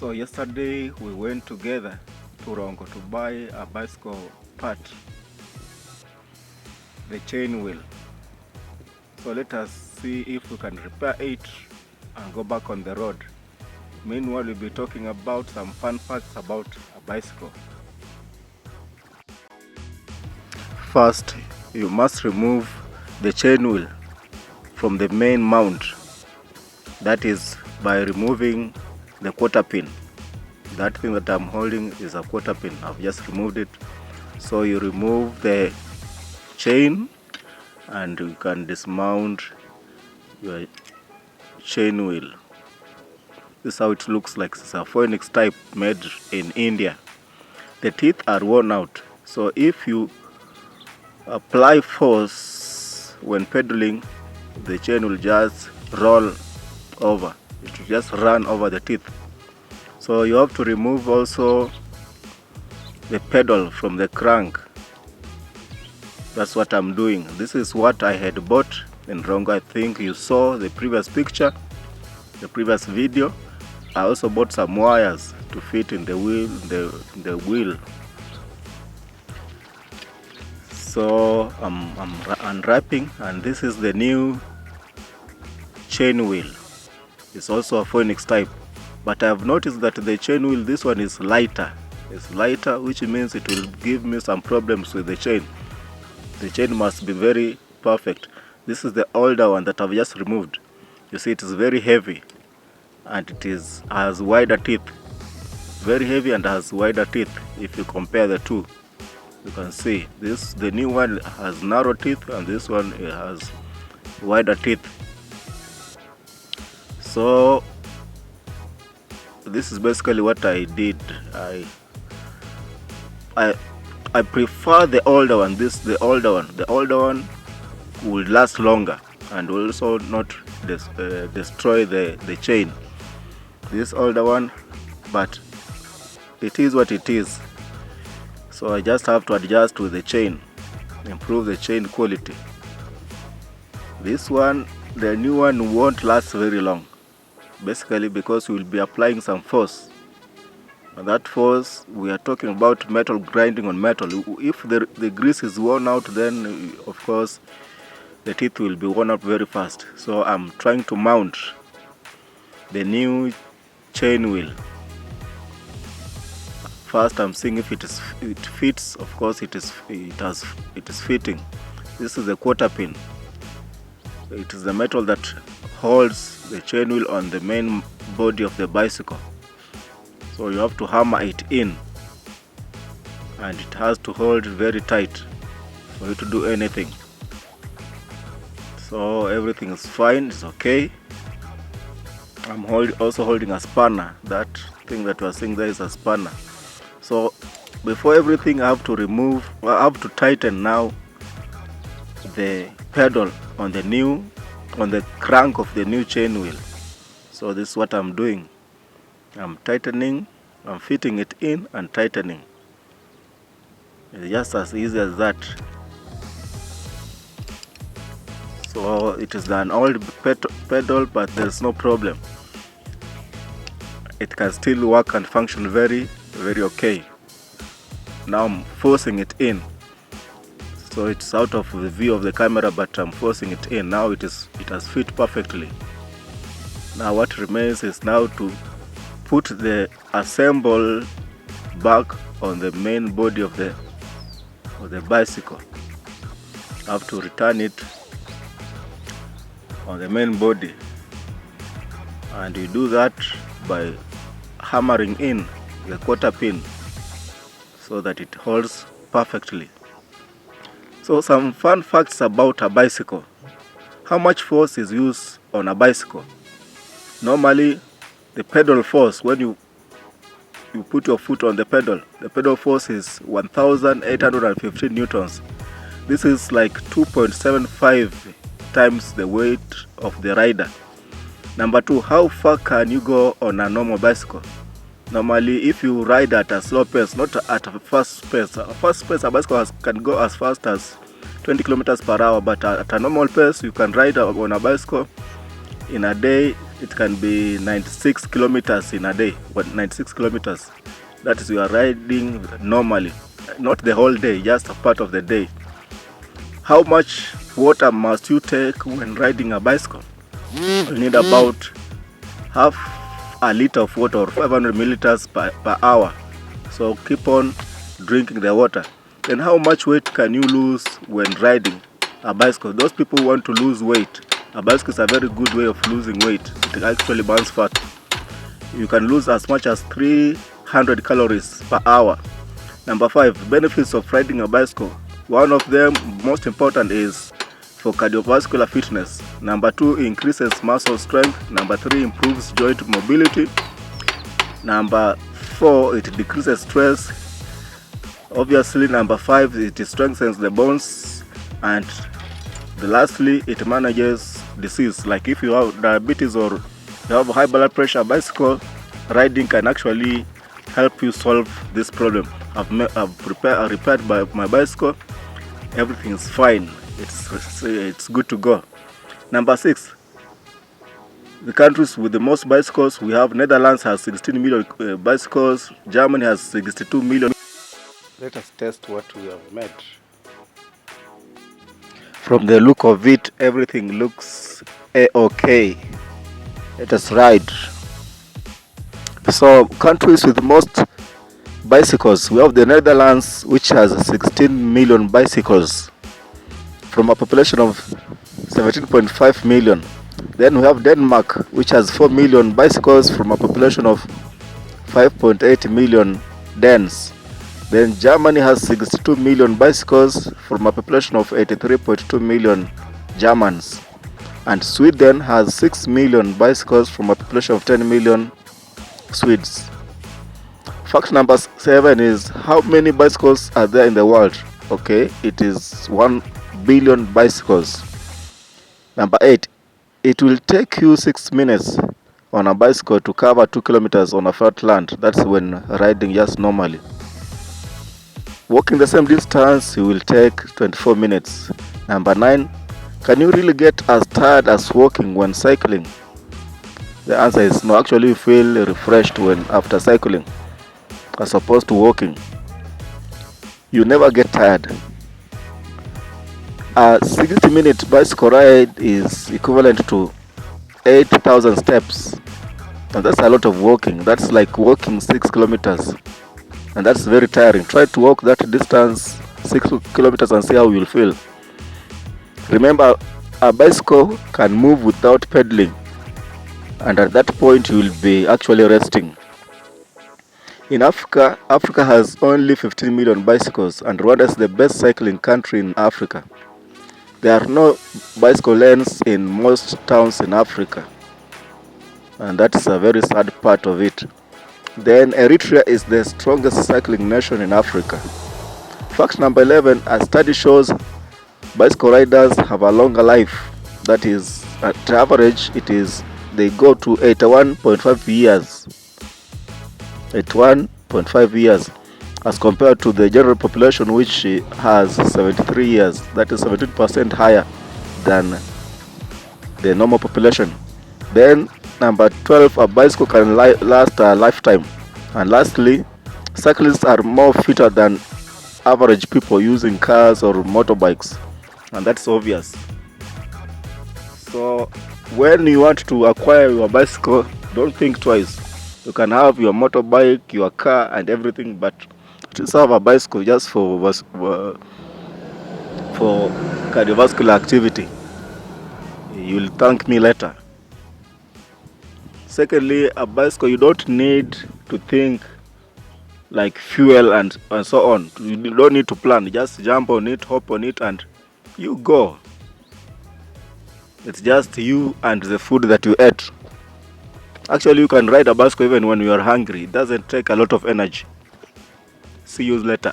So yesterday we went together to Rongo to buy a bicycle part, the chain wheel. So let us see if we can repair it and go back on the road. Meanwhile, we'll be talking about some fun facts about a bicycle. First, you must remove the chain wheel from the main mount. That is by removing the quarter pin. That thing that I'm holding is a quarter pin. I've just removed it. So you remove the chain and you can dismount your chain wheel. This is how it looks like. It's a Phoenix type made in India. The teeth are worn out, so if you apply force when pedaling, the chain will just roll over. It will just run over the teeth. So you have to remove also the pedal from the crank. That's what I'm doing. This is what I had bought in Rongo. I think you saw the previous picture, the previous video. I also bought some wires to fit in the wheel. So I'm unwrapping, and this is the new chain wheel. It's also a Phoenix type, but I've noticed that the chain wheel, this one is lighter. It's lighter, which means it will give me some problems with the chain. The chain must be very perfect. This is the older one that I've just removed. You see, it is very heavy, and it has wider teeth. Very heavy and has wider teeth. If you compare the two, you can see the new one has narrow teeth, and this one has wider teeth. So this is basically what I did. I prefer the older one. The older one will last longer and will also not destroy the chain. This older one, but it is what it is. So I just have to adjust with the chain, improve the chain quality. This one, the new one, won't last very long, basically because we will be applying some force. And that force, we are talking about metal grinding on metal. If the grease is worn out, then of course the teeth will be worn out very fast. So I'm trying to mount the new chain wheel. First, I'm seeing if it fits. Of course, it is fitting. This is the quarter pin. It is the metal that holds the chain wheel on the main body of the bicycle. So you have to hammer it in, and it has to hold very tight for you to do anything. So everything is fine, it's okay. I'm also holding a spanner. That thing that you are seeing there is a spanner. So before everything, I have to tighten now the pedal on the crank of the new chain wheel. So this is what I'm doing. I'm tightening, I'm fitting it in and tightening. It's just as easy as that. So it is an old pedal, but there's no problem. It can still work and function very okay. Now I'm forcing it in. So it's out of the view of the camera, but I'm forcing it in. Now it has fit perfectly. Now what remains is now to put the assemble back on the main body of the bicycle. I have to return it on the main body, and you do that by hammering in the quarter pin so that it holds perfectly. So some fun facts about a bicycle. How much force is used on a bicycle? Normally, the pedal force, when you put your foot on the pedal force is 1,815 newtons. This is like 2.75 times the weight of the rider. Number two, how far can you go on a normal bicycle? Normally, if you ride at a slow pace, not at a fast pace. A fast pace, a bicycle can go as fast as 20 kilometers per hour, but at a normal pace, you can ride on a bicycle in a day it can be 96 kilometers in a day. 96 kilometers. That is, you are riding normally, not the whole day, just a part of the day. How much water must you take when riding a bicycle? You need about half a liter of water, or 500 milliliters per hour. So keep on drinking the water. Then how much weight can you lose when riding a bicycle? Those people who want to lose weight, a bicycle is a very good way of losing weight. It actually burns fat. You can lose as much as 300 calories per hour. Number 5, benefits of riding a bicycle. One of them, most important, is for cardiovascular fitness. Number 2, increases muscle strength. Number 3, improves joint mobility. Number 4, it decreases stress. Obviously, number 5, it strengthens the bones. And lastly, it manages disease. Like if you have diabetes or you have high blood pressure, bicycle riding can actually help you solve this problem. I've repaired my bicycle. Everything is fine. It's good to go. Number 6, the countries with the most bicycles. We have Netherlands has 16 million bicycles. Germany has 62 million. Let us test what we have made. From the look of it, everything looks a-okay. Let us ride. So, countries with most bicycles, we have the Netherlands, which has 16 million bicycles from a population of 17.5 million. Then we have Denmark, which has 4 million bicycles from a population of 5.8 million Danes. Then Germany has 62 million bicycles from a population of 83.2 million Germans. And Sweden has 6 million bicycles from a population of 10 million Swedes. Fact number 7 is how many bicycles are there in the world? Okay, it is 1 billion bicycles. Number 8, it will take you 6 minutes on a bicycle to cover 2 kilometers on a flat land. That's when riding just normally. Walking the same distance, you will take 24 minutes. Number 9, can you really get as tired as walking when cycling? The answer is no. Actually, you feel refreshed when after cycling as opposed to walking. You never get tired. A 60-minute bicycle ride is equivalent to 8,000 steps. And that's a lot of walking. That's like walking 6 kilometers. And that's very tiring. Try to walk that distance, 6 kilometers, and see how you'll feel. Remember, a bicycle can move without pedaling. And at that point, you will be actually resting. In Africa, Africa has only 15 million bicycles, and Rwanda is the best cycling country in Africa. There are no bicycle lanes in most towns in Africa, and that is a very sad part of it. Then Eritrea is the strongest cycling nation in Africa. Fact number 11, a study shows bicycle riders have a longer life. That is, at average, they go to 81.5 years. 81.5 years as compared to the general population, which has 73 years. That is 17% higher than the normal population. Then number 12, a bicycle can last a lifetime. And lastly, cyclists are more fitter than average people using cars or motorbikes, and that's obvious. So when you want to acquire your bicycle, don't think twice. You can have your motorbike, your car, and everything, but just have a bicycle just for cardiovascular activity. You'll thank me later. Secondly, a bicycle, you don't need to think like fuel and so on. You don't need to plan. Just jump on it, hop on it, and you go. It's just you and the food that you ate. Actually, you can ride a bicycle even when you are hungry. It doesn't take a lot of energy. See you later.